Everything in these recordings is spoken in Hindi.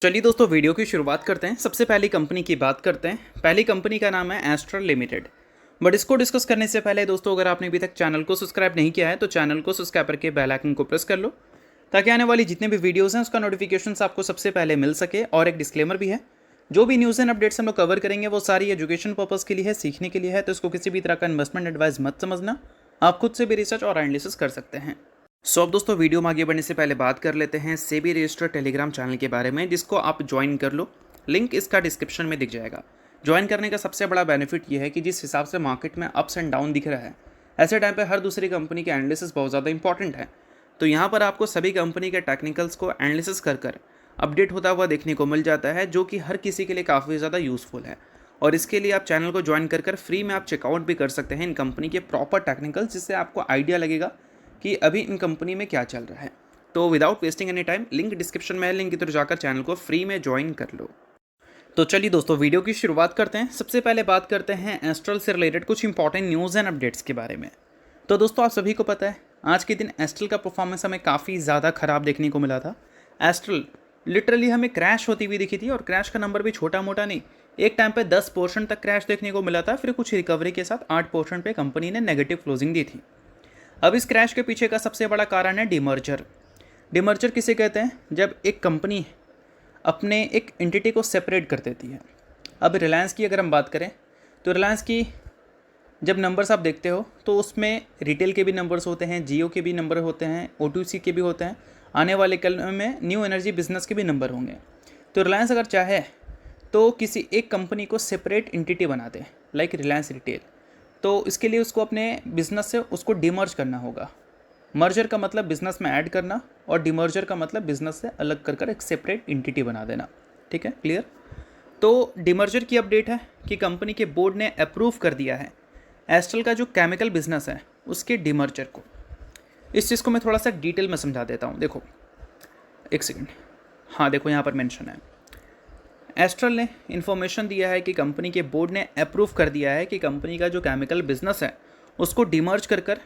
चलिए दोस्तों वीडियो की शुरुआत करते हैं। सबसे पहली कंपनी की बात करते हैं। पहली कंपनी का नाम है एस्ट्रल लिमिटेड। बट इसको डिस्कस करने से पहले दोस्तों, अगर आपने अभी तक चैनल को सब्सक्राइब नहीं किया है तो चैनल को सब्सक्राइब करके बेल आइकन को प्रेस कर लो, ताकि आने वाली जितने भी वीडियोस हैं उसका नोटिफिकेशन आपको सबसे पहले मिल सके। और एक डिस्क्लेमर भी है, जो भी न्यूज़ एंड अपडेट्स हम लोग कवर करेंगे वो सारी एजुकेशन पर्पज़ के लिए है, सीखने के लिए है। तो इसको किसी भी तरह का इन्वेस्टमेंट एडवाइस मत समझना, आप खुद से भी रिसर्च और एनालिसिस कर सकते हैं। अब दोस्तों, वीडियो में आगे बढ़ने से पहले बात कर लेते हैं सेबी रजिस्टर्ड टेलीग्राम चैनल के बारे में, जिसको आप ज्वाइन कर लो। लिंक इसका डिस्क्रिप्शन में दिख जाएगा। ज्वाइन करने का सबसे बड़ा बेनिफिट ये है कि जिस हिसाब से मार्केट में अप्स एंड डाउन दिख रहा है, ऐसे टाइम पे हर दूसरी कंपनी के एनालिसिस बहुत ज़्यादा इंपॉर्टेंट है। तो यहाँ पर आपको सभी कंपनी के टेक्निकल्स को एनालिसिस कर अपडेट होता हुआ देखने को मिल जाता है, जो कि हर किसी के लिए काफ़ी ज़्यादा यूज़फुल है। और इसके लिए आप चैनल को ज्वाइन कर फ्री में आप चेकआउट भी कर सकते हैं इन कंपनी के प्रॉपर टेक्निकल्स, जिससे आपको आइडिया लगेगा कि अभी इन कंपनी में क्या चल रहा है। तो without wasting any time, link description में है, लिंक की तरफ जाकर चैनल को फ्री में ज्वाइन कर लो। तो चलिए दोस्तों, वीडियो की शुरुआत करते हैं। सबसे पहले बात करते हैं एस्ट्रल से रिलेटेड कुछ इंपॉर्टेंट न्यूज़ एंड अपडेट्स के बारे में। तो दोस्तों, आप सभी को पता है आज के दिन एस्ट्रल का परफॉर्मेंस हमें काफ़ी ज़्यादा ख़राब देखने को मिला था। एस्ट्रल लिटरली हमें क्रैश होती हुई दिखी थी, और क्रैश का नंबर भी छोटा मोटा नहीं, एक टाइम पे 10% तक क्रैश देखने को मिला था। फिर कुछ रिकवरी के साथ 8% पे कंपनी ने नेगेटिव क्लोजिंग दी थी। अब इस क्रैश के पीछे का सबसे बड़ा कारण है डिमर्जर। डिमर्जर किसे कहते हैं? जब एक कंपनी अपने एक एंटिटी को सेपरेट कर देती है। अब रिलायंस की अगर हम बात करें तो रिलायंस की जब नंबर्स आप देखते हो तो उसमें रिटेल के भी नंबर्स होते हैं, जियो के भी नंबर होते हैं, O2C के भी होते हैं, आने वाले कल में न्यू एनर्जी बिजनेस के भी नंबर होंगे। तो रिलायंस अगर चाहे तो किसी एक कंपनी को सेपरेट एंटिटी बना दे, लाइक रिलायंस रिटेल, तो इसके लिए उसको अपने बिजनेस से उसको डिमर्ज करना होगा। मर्जर का मतलब बिजनेस में ऐड करना, और डिमर्जर का मतलब बिजनेस से अलग कर एक सेपरेट एंटिटी बना देना। ठीक है, क्लियर? तो डिमर्जर की अपडेट है कि कंपनी के बोर्ड ने अप्रूव कर दिया है एस्ट्रल का जो केमिकल बिजनेस है उसके डिमर्जर को। इस चीज़ को मैं थोड़ा सा डिटेल में समझा देता हूँ। देखो एक सेकेंड, हाँ देखो यहाँ पर मेंशन है, एस्ट्रल ने इन्फॉर्मेशन दिया है कि कंपनी के बोर्ड ने अप्रूव कर दिया है कि कंपनी का जो केमिकल बिजनेस है उसको डिमर्ज कर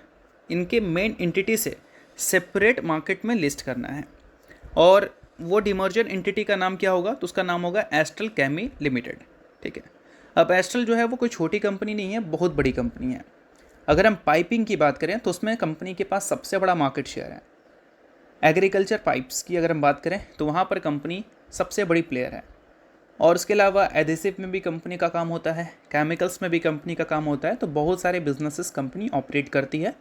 इनके मेन एंटिटी से सेपरेट मार्केट में लिस्ट करना है। और वो डिमर्जर एंटिटी का नाम क्या होगा? तो उसका नाम होगा एस्ट्रल केमी लिमिटेड। ठीक है, अब एस्ट्रल जो है वो कोई छोटी कंपनी नहीं है, बहुत बड़ी कंपनी है। अगर हम पाइपिंग की बात करें तो उसमें कंपनी के पास सबसे बड़ा मार्केट शेयर है। एग्रीकल्चर पाइप्स की अगर हम बात करें तो वहाँ पर कंपनी सबसे बड़ी प्लेयर है। और उसके अलावा एडेसिव में भी कंपनी का काम होता है, केमिकल्स में भी कंपनी का काम होता है। तो बहुत सारे बिजनेसेस कंपनी ऑपरेट करती है,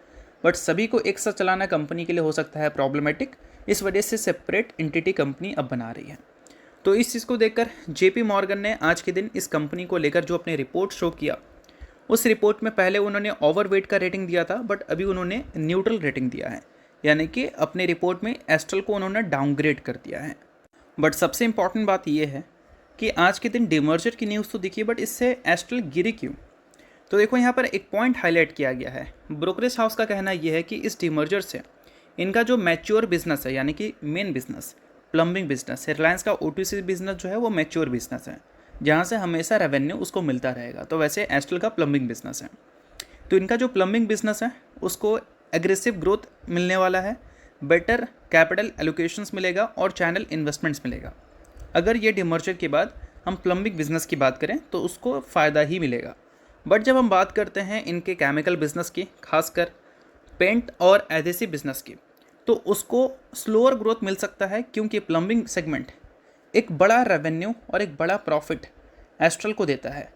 बट सभी को एक साथ चलाना कंपनी के लिए हो सकता है प्रॉब्लमेटिक। इस वजह से सेपरेट एंटिटी कंपनी अब बना रही है। तो इस चीज़ को देखकर JP मॉर्गन ने आज के दिन इस कंपनी को लेकर जो अपने रिपोर्ट शो किया, उस रिपोर्ट में पहले उन्होंने ओवरवेट का रेटिंग दिया था, बट अभी उन्होंने न्यूट्रल रेटिंग दिया है, यानी कि अपने रिपोर्ट में एस्ट्रल को उन्होंने डाउनग्रेड कर दिया है। बट सबसे इंपॉर्टेंट बात यह है कि आज के दिन डिमर्जर की न्यूज़ तो दिखी, बट इससे एस्ट्रल गिरी क्यों? तो देखो यहाँ पर एक पॉइंट हाईलाइट किया गया है। ब्रोकरेज हाउस का कहना यह है कि इस डिमर्जर से इनका जो मैच्योर बिजनेस है, यानी कि मेन बिजनेस प्लम्बिंग बिजनेस है, रिलायंस का O2C बिजनेस जो है वो मैच्योर बिजनेस है, जहाँ से हमेशा रेवेन्यू उसको मिलता रहेगा। तो वैसे एस्ट्रल का प्लम्बिंग बिजनेस है। तो इनका जो प्लम्बिंग बिजनेस है उसको एग्रेसिव ग्रोथ मिलने वाला है, बेटर कैपिटल एलोकेशंस मिलेगा और चैनल इन्वेस्टमेंट्स मिलेगा। अगर ये डिमर्जर के बाद हम प्लम्बिंग बिजनेस की बात करें तो उसको फ़ायदा ही मिलेगा। बट जब हम बात करते हैं इनके केमिकल बिजनेस की, खासकर पेंट और एडेसिव बिजनेस की, तो उसको स्लोअर ग्रोथ मिल सकता है, क्योंकि प्लम्बिंग सेगमेंट एक बड़ा रेवेन्यू और एक बड़ा प्रॉफिट एस्ट्रल को देता है,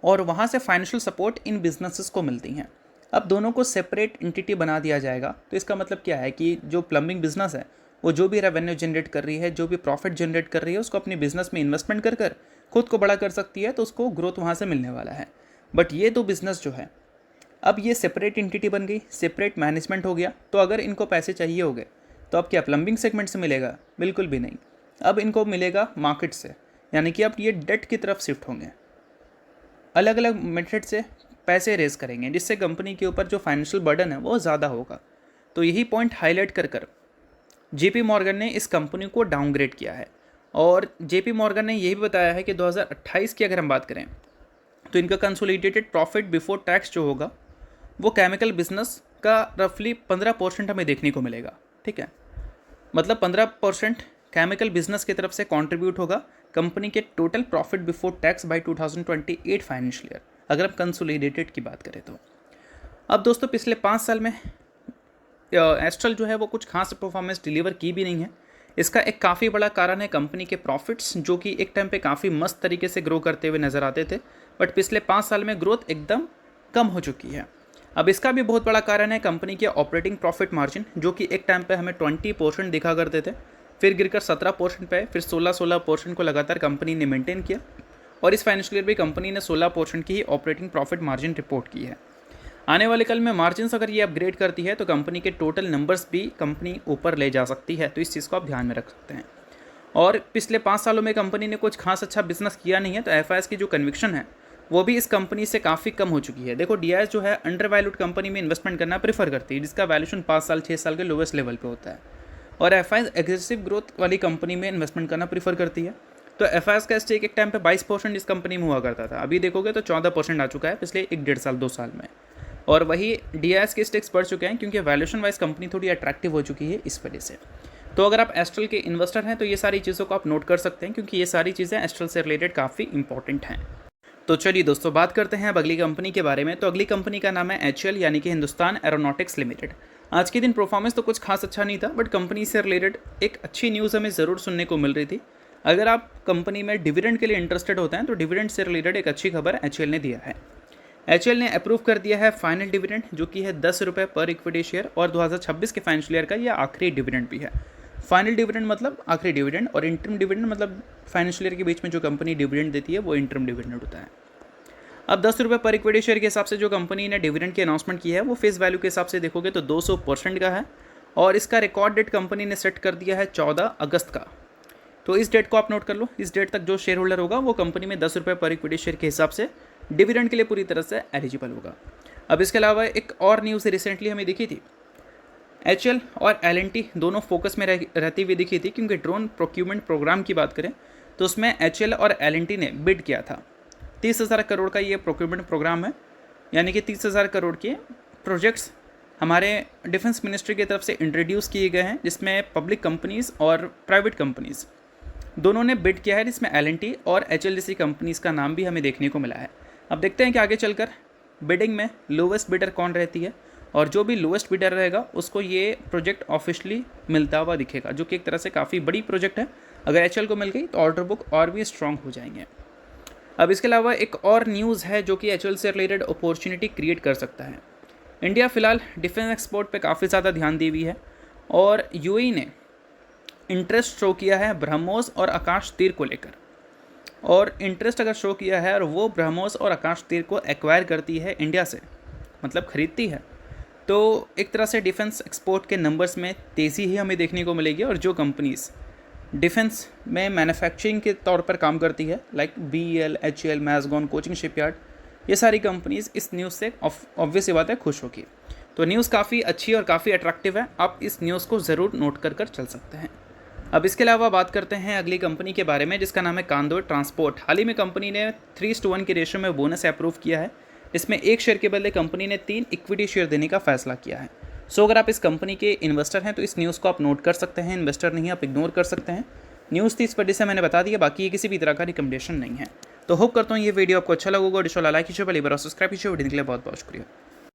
और वहाँ से फाइनेंशियल सपोर्ट इन बिजनेसेस को मिलती हैं। अब दोनों को सेपरेट एंटिटी बना दिया जाएगा, तो इसका मतलब क्या है कि जो प्लम्बिंग बिजनेस है वो जो भी रेवेन्यू जनरेट कर रही है, जो भी प्रॉफिट जनरेट कर रही है, उसको अपने बिजनेस में इन्वेस्टमेंट कर खुद को बड़ा कर सकती है, तो उसको ग्रोथ वहाँ से मिलने वाला है। बट ये दो बिजनेस जो है, अब ये सेपरेट एंटिटी बन गई, सेपरेट मैनेजमेंट हो गया, तो अगर इनको पैसे चाहिए हो गए तो अब क्या प्लम्बिंग सेगमेंट से मिलेगा? बिल्कुल भी नहीं। अब इनको मिलेगा मार्केट से, यानी कि अब ये डेट की तरफ शिफ्ट होंगे, अलग अलग मेथड से पैसे रेज करेंगे, जिससे कंपनी के ऊपर जो फाइनेंशियल बर्डन है वो ज़्यादा होगा। तो यही पॉइंट हाईलाइट कर JP मॉर्गन ने इस कंपनी को डाउनग्रेड किया है। और JP मॉर्गन ने यही भी बताया है कि 2028 की अगर हम बात करें तो इनका कंसोलिडेटेड प्रॉफिट बिफोर टैक्स जो होगा वो केमिकल बिजनेस का रफली 15% हमें देखने को मिलेगा। ठीक है, मतलब 15% केमिकल बिजनेस की तरफ से कंट्रीब्यूट होगा कंपनी के total profit before tax bye 2028 financial year, अगर हम कंसोलिडेटेड की बात करें तो। अब दोस्तों पिछले 5 साल में एस्ट्रल जो है वो कुछ खास परफॉर्मेंस डिलीवर की भी नहीं है। इसका एक काफ़ी बड़ा कारण है कंपनी के प्रॉफिट्स, जो कि एक टाइम पे काफ़ी मस्त तरीके से ग्रो करते हुए नज़र आते थे, बट पिछले 5 साल में ग्रोथ एकदम कम हो चुकी है। अब इसका भी बहुत बड़ा कारण है कंपनी के ऑपरेटिंग प्रॉफिट मार्जिन, जो कि एक टाइम पे हमें 20% दिखा करते थे, फिर गिरकर 17% पे, फिर 16% को लगातार कंपनी ने मेंटेन किया, और इस फाइनेंशियल ईयर भी कंपनी ने 16% की ही ऑपरेटिंग प्रॉफिट मार्जिन रिपोर्ट की है। आने वाले कल में मार्जिन्स अगर ये अपग्रेड करती है तो कंपनी के टोटल नंबर्स भी कंपनी ऊपर ले जा सकती है, तो इस चीज़ को आप ध्यान में रख सकते हैं। और पिछले 5 सालों में कंपनी ने कुछ खास अच्छा बिजनेस किया नहीं है, तो एफआईएस की जो कन्विक्शन है वो भी इस कंपनी से काफ़ी कम हो चुकी है। देखो डीआईएस जो है अंडर वैल्यूड कंपनी में इन्वेस्टमेंट करना प्रीफर करती है, जिसका वैल्यूशन 5 साल 6 साल के लोवेस्ट लेवल पे होता है, और एफआईएस एग्रेसिव ग्रोथ वाली कंपनी में इन्वेस्टमेंट करना प्रीफर करती है। तो एफआईएस का स्टेक एक टाइम पे 22% इस कंपनी में हुआ करता था, अभी देखोगे तो 14% आ चुका है पिछले 1-1.5 साल 2 साल में, और वही डीआईएस के स्टेक्स बढ़ चुके हैं क्योंकि वैल्यूशन वाइज कंपनी थोड़ी अट्रैक्टिव हो चुकी है इस वजह से। तो अगर आप एस्ट्रल के इन्वेस्टर हैं तो ये सारी चीज़ों को आप नोट कर सकते हैं, क्योंकि ये सारी चीज़ें एस्ट्रल से रिलेटेड काफ़ी इंपॉर्टेंट हैं। तो चलिए दोस्तों बात करते हैं अब अगली कंपनी के बारे में। तो अगली कंपनी का नाम है एचएएल यानी कि हिंदुस्तान एरोनॉटिक्स लिमिटेड। आज के दिन परफॉर्मेंस तो कुछ खास अच्छा नहीं था, बट कंपनी से रिलेटेड एक अच्छी न्यूज़ हमें ज़रूर सुनने को मिल रही थी। अगर आप कंपनी में डिविडेंड के लिए इंटरेस्टेड होते हैं तो डिविडेंड से रिलेटेड एक अच्छी खबर एचएएल ने दिया है। एचएएल ने अप्रूव कर दिया है फाइनल डिविडेंड, जो कि है 10 रुपये पर इक्विटी शेयर, और 2026 के फाइनेंशियल ईयर का यह आखिरी डिविडेंड भी है। फाइनल डिविडेंड मतलब आखिरी डिविडेंड, और इंटरम डिविडेंड मतलब फाइनेंशियल ईयर के बीच में जो कंपनी डिविडेंड देती है वो इंटरम डिविडेंड होता है। अब 10 रुपये पर इक्विटी शेयर के हिसाब से जो कंपनी ने डिविडेंड की अनाउंसमेंट की है वो फेस वैल्यू के हिसाब से देखोगे तो 200% का है, और इसका रिकॉर्ड डेट कंपनी ने सेट कर दिया है 14 अगस्त का। तो इस डेट को आप नोट कर लो, इस डेट तक जो शेयर होल्डर होगा वो कंपनी में 10 रुपये पर इक्विटी शेयर के हिसाब से डिविडेंड के लिए पूरी तरह से एलिजिबल होगा। अब इसके अलावा एक और न्यूज़ रिसेंटली हमें दिखी थी, एचएएल और एलएनटी दोनों फोकस में रहती हुई दिखी थी, क्योंकि ड्रोन प्रोक्यूरमेंट प्रोग्राम की बात करें तो उसमें एचएएल और एलएनटी ने बिड किया था। 30,000 करोड़ का ये प्रोक्यूरमेंट प्रोग्राम है, यानी कि 30,000 करोड़ के प्रोजेक्ट्स हमारे डिफेंस मिनिस्ट्री की तरफ से इंट्रोड्यूस किए गए हैं, जिसमें पब्लिक कंपनीज़ और प्राइवेट कंपनीज़ दोनों ने बिड किया है, जिसमें एलएनटी और एचएएल जैसी कंपनीज़ का नाम भी हमें देखने को मिला है। अब देखते हैं कि आगे चलकर बिडिंग में लोवेस्ट बिडर कौन रहती है, और जो भी लोवेस्ट बिडर रहेगा उसको ये प्रोजेक्ट ऑफिशियली मिलता हुआ दिखेगा, जो कि एक तरह से काफ़ी बड़ी प्रोजेक्ट है। अगर एचएएल को मिल गई तो ऑर्डर बुक और भी स्ट्रॉन्ग हो जाएंगे। अब इसके अलावा एक और न्यूज़ है जो कि एचएएल से रिलेटेड अपॉर्चुनिटी क्रिएट कर सकता है। इंडिया फ़िलहाल डिफेंस एक्सपोर्ट पे काफ़ी ज़्यादा ध्यान दी हुई है, और यूएई ने इंटरेस्ट शो किया है ब्रह्मोस और आकाश तीर को लेकर, और इंटरेस्ट अगर शो किया है और वो ब्रह्मोस और आकाश तीर को एक्वायर करती है इंडिया से, मतलब खरीदती है, तो एक तरह से डिफेंस एक्सपोर्ट के नंबर्स में तेज़ी ही हमें देखने को मिलेगी। और जो कंपनीज़ डिफेंस में मैन्युफैक्चरिंग के तौर पर काम करती है, like BEL, HAL, Mazagon, Cochin shipyard, ये सारी कंपनीज़ इस न्यूज़ से ऑब्वियस ही बात है खुश होगी। तो न्यूज़ काफ़ी अच्छी और काफ़ी अट्रैक्टिव है, आप इस न्यूज़ को ज़रूर नोट कर चल सकते हैं। अब इसके अलावा बात करते हैं अगली कंपनी के बारे में, जिसका नाम है कांदोर ट्रांसपोर्ट। हाल ही में कंपनी ने 3:1 के रेशो में बोनस अप्रूव किया है, इसमें 1 शेयर के बदले कंपनी ने 3 इक्विटी शेयर देने का फैसला किया है। सो अगर आप इस कंपनी के इन्वेस्टर हैं तो इस न्यूज़ को आप नोट कर सकते हैं, इन्वेस्टर नहीं आप इग्नोर कर सकते हैं। न्यूज़ थी इस वजह से मैंने बता दिया, बाकी ये किसी भी तरह का रिकमेंडेशन नहीं है। तो होप करता हूँ ये वीडियो आपको अच्छा लगेगा, और लाइक कीजिए, सब्सक्राइब कीजिए। वीडियो के लिए बहुत बहुत शुक्रिया।